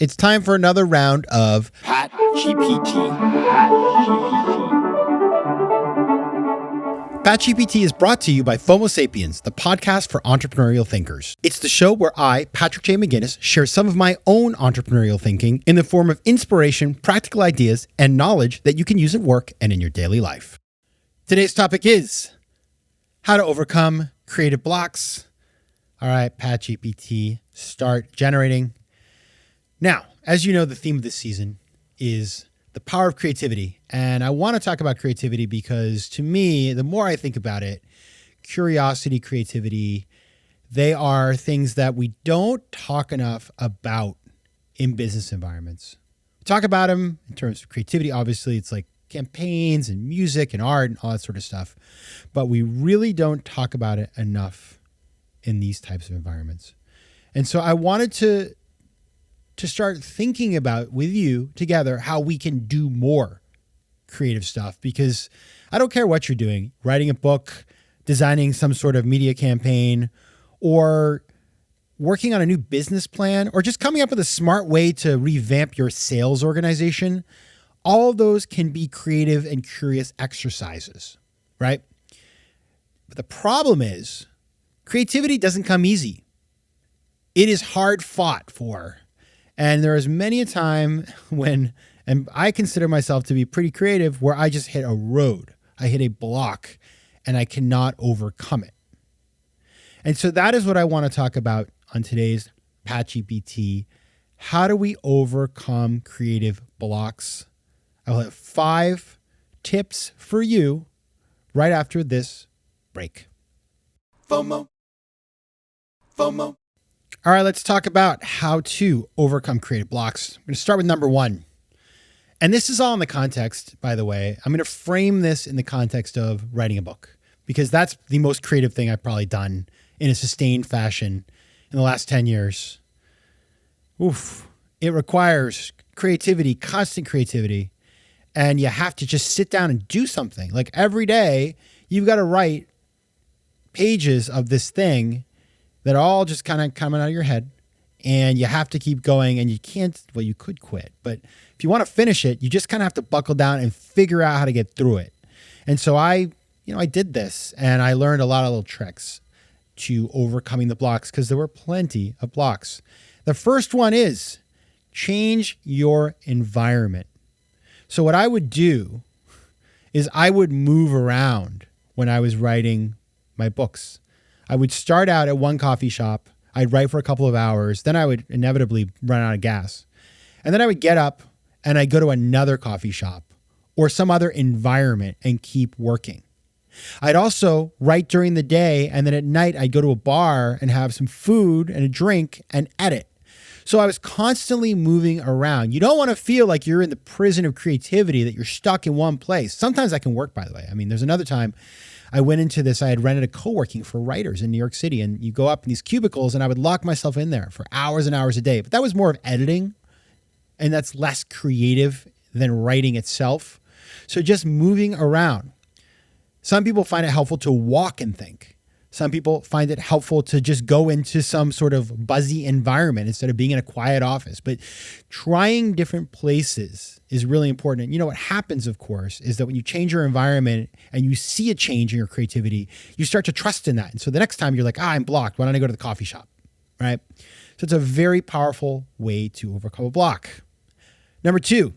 It's time for another round of PatGPT. PatGPT is brought to you by FOMO Sapiens, the podcast for entrepreneurial thinkers. It's the show where I, Patrick J. McGinnis, share some of my own entrepreneurial thinking in the form of inspiration, practical ideas, and knowledge that you can use at work and in your daily life. Today's topic is how to overcome creative blocks. All right, PatGPT, start generating. Now, as you know, the theme of this season is the power of creativity. And I want to talk about creativity because to me, the more I think about it, curiosity, creativity, they are things that we don't talk enough about in business environments. We talk about them in terms of creativity. Obviously, it's like campaigns and music and art and all that sort of stuff. But we really don't talk about it enough in these types of environments. And so I wanted to start thinking about with you together how we can do more creative stuff, because I don't care what you're doing, writing a book, designing some sort of media campaign, or working on a new business plan, or just coming up with a smart way to revamp your sales organization. All of those can be creative and curious exercises, right? But the problem is creativity doesn't come easy. It is hard fought for. And there is many a time when, and I consider myself to be pretty creative, where I just hit a road, I hit a block, and I cannot overcome it. And so that is what I want to talk about on today's PatGPT. How do we overcome creative blocks? I will have 5 tips for you right after this break. FOMO. All right, let's talk about how to overcome creative blocks. I'm going to start with number 1. And this is all in the context, by the way. I'm going to frame this in the context of writing a book, because that's the most creative thing I've probably done in a sustained fashion in the last 10 years. Oof. It requires creativity, constant creativity, and you have to just sit down and do something. Like every day, you've got to write pages of this thing that are all just kind of coming out of your head, and you have to keep going, and you can't, well, you could quit, but if you want to finish it, you just kind of have to buckle down and figure out how to get through it. And so I did this, and I learned a lot of little tricks to overcoming the blocks, because there were plenty of blocks. The first one is change your environment. So what I would do is I would move around when I was writing my books. I would start out at one coffee shop. I'd write for a couple of hours. Then I would inevitably run out of gas. And then I would get up and I'd go to another coffee shop or some other environment and keep working. I'd also write during the day, and then at night I'd go to a bar and have some food and a drink and edit. So I was constantly moving around. You don't want to feel like you're in the prison of creativity, that you're stuck in one place. Sometimes that can work, by the way. I mean, there's another time I went into this, I had rented a co-working for writers in New York City, and you go up in these cubicles and I would lock myself in there for hours and hours a day. But that was more of editing, and that's less creative than writing itself. So just moving around. Some people find it helpful to walk and think. Some people find it helpful to just go into some sort of buzzy environment instead of being in a quiet office. But trying different places is really important. And you know what happens, of course, is that when you change your environment and you see a change in your creativity, you start to trust in that. And so the next time you're like, I'm blocked. Why don't I go to the coffee shop? Right? So it's a very powerful way to overcome a block. Number 2,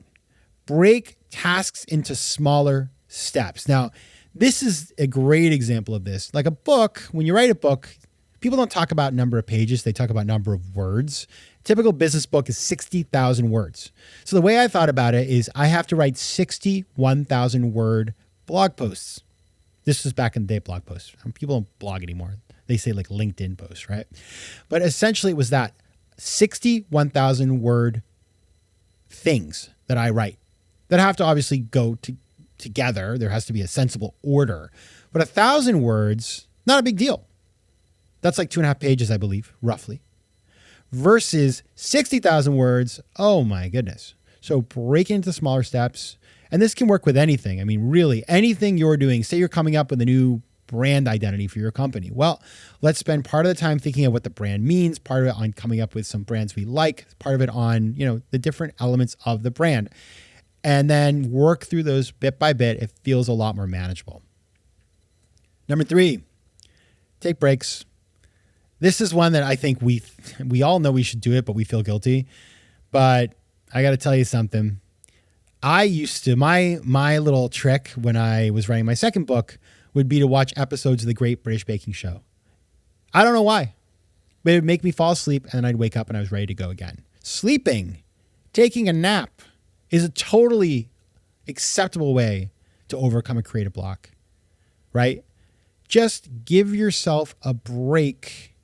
break tasks into smaller steps. Now, this is a great example of this. Like a book, when you write a book, people don't talk about number of pages. They talk about number of words. Typical business book is 60,000 words. So the way I thought about it is I have to write 61,000 word blog posts. This was back in the day, blog posts. People don't blog anymore. They say like LinkedIn posts, right? But essentially it was that 61,000 word things that I write that have to obviously go together. There has to be a sensible order. But 1,000 words, not a big deal. That's like 2.5 pages, I believe, roughly. Versus 60,000 words, oh my goodness. So break into smaller steps. And this can work with anything. I mean, really, anything you're doing. Say you're coming up with a new brand identity for your company? Well, let's spend part of the time thinking of what the brand means, part of it on coming up with some brands we like, part of it on, the different elements of the brand, and then work through those bit by bit. It feels a lot more manageable. Number 3, take breaks. This is one that I think we all know we should do it, but we feel guilty. But I got to tell you something. I used to, my little trick when I was writing my second book would be to watch episodes of the Great British Baking Show. I don't know why, but it would make me fall asleep and then I'd wake up and I was ready to go again. Sleeping, taking a nap is a totally acceptable way to overcome a creative block, right? Just give yourself a break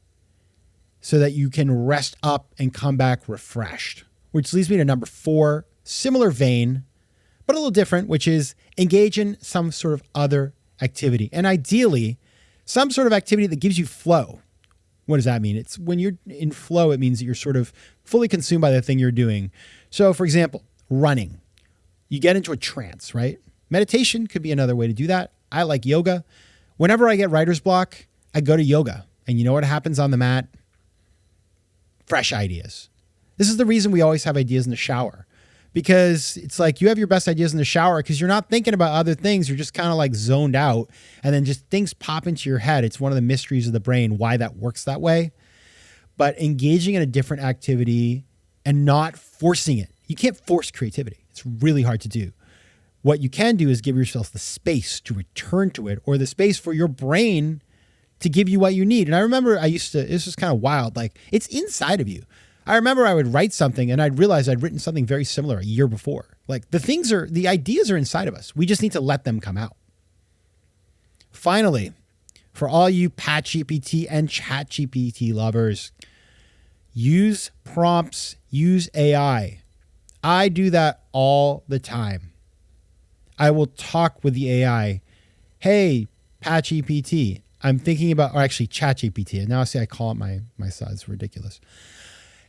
so that you can rest up and come back refreshed, which leads me to number 4, similar vein, but a little different, which is engage in some sort of other activity. And ideally, some sort of activity that gives you flow. What does that mean? It's when you're in flow, it means that you're sort of fully consumed by the thing you're doing. So for example, running, you get into a trance, right? Meditation could be another way to do that. I like yoga. Whenever I get writer's block, I go to yoga. And you know what happens on the mat? Fresh ideas. This is the reason we always have ideas in the shower, because it's like you have your best ideas in the shower because you're not thinking about other things. You're just kind of like zoned out and then just things pop into your head. It's one of the mysteries of the brain, why that works that way. But engaging in a different activity and not forcing it. You can't force creativity. It's really hard to do. What you can do is give yourself the space to return to it, or the space for your brain to give you what you need. And I remember this was kind of wild. Like, it's inside of you. I remember I would write something and I'd realize I'd written something very similar a year before. Like, the ideas are inside of us. We just need to let them come out. Finally, for all you PatGPT and ChatGPT lovers, use prompts, use AI. I do that all the time. I will talk with the AI. Hey, PatGPT, I'm thinking about, or actually ChatGPT. And now I call it my son. It's ridiculous.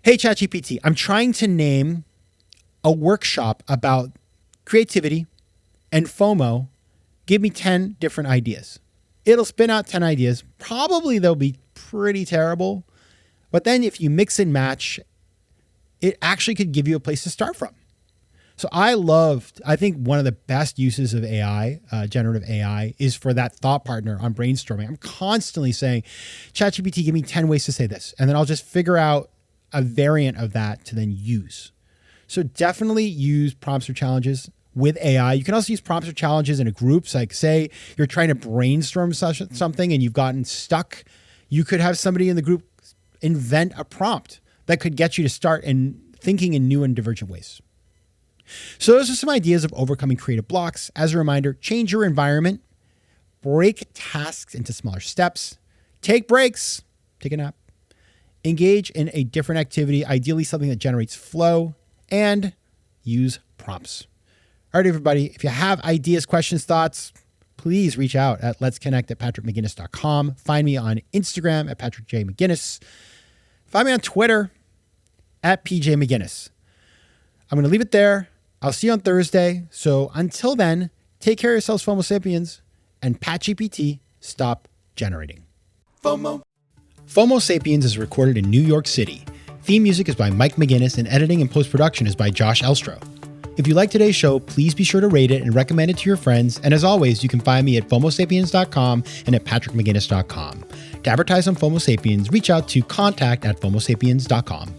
Hey, ChatGPT, I'm trying to name a workshop about creativity and FOMO. Give me 10 different ideas. It'll spin out 10 ideas. Probably they'll be pretty terrible. But then if you mix and match, it actually could give you a place to start from. So I think one of the best uses of AI, generative AI, is for that thought partner on brainstorming. I'm constantly saying, ChatGPT, give me 10 ways to say this. And then I'll just figure out a variant of that to then use. So definitely use prompts or challenges with AI. You can also use prompts or challenges in a group. Like, say you're trying to brainstorm something and you've gotten stuck. You could have somebody in the group invent a prompt that could get you to start in thinking in new and divergent ways. So those are some ideas of overcoming creative blocks. As a reminder, change your environment, break tasks into smaller steps, take breaks, take a nap, engage in a different activity, ideally something that generates flow, and use prompts. All right, everybody, if you have ideas, questions, thoughts, please reach out at letsconnect@patrickmcginnis.com. Find me on Instagram at PatrickJMcGinnis. Find me on Twitter at PJMcGinnis. I'm going to leave it there. I'll see you on Thursday. So until then, take care of yourselves, FOMO Sapiens, and PatGPT, stop generating. FOMO Sapiens is recorded in New York City. Theme music is by Mike McGinnis, and editing and post-production is by Josh Elstro. If you like today's show, please be sure to rate it and recommend it to your friends. And as always, you can find me at FOMOSapiens.com and at PatrickMcGinnis.com. To advertise on FOMO Sapiens, reach out to contact@FOMOSapiens.com.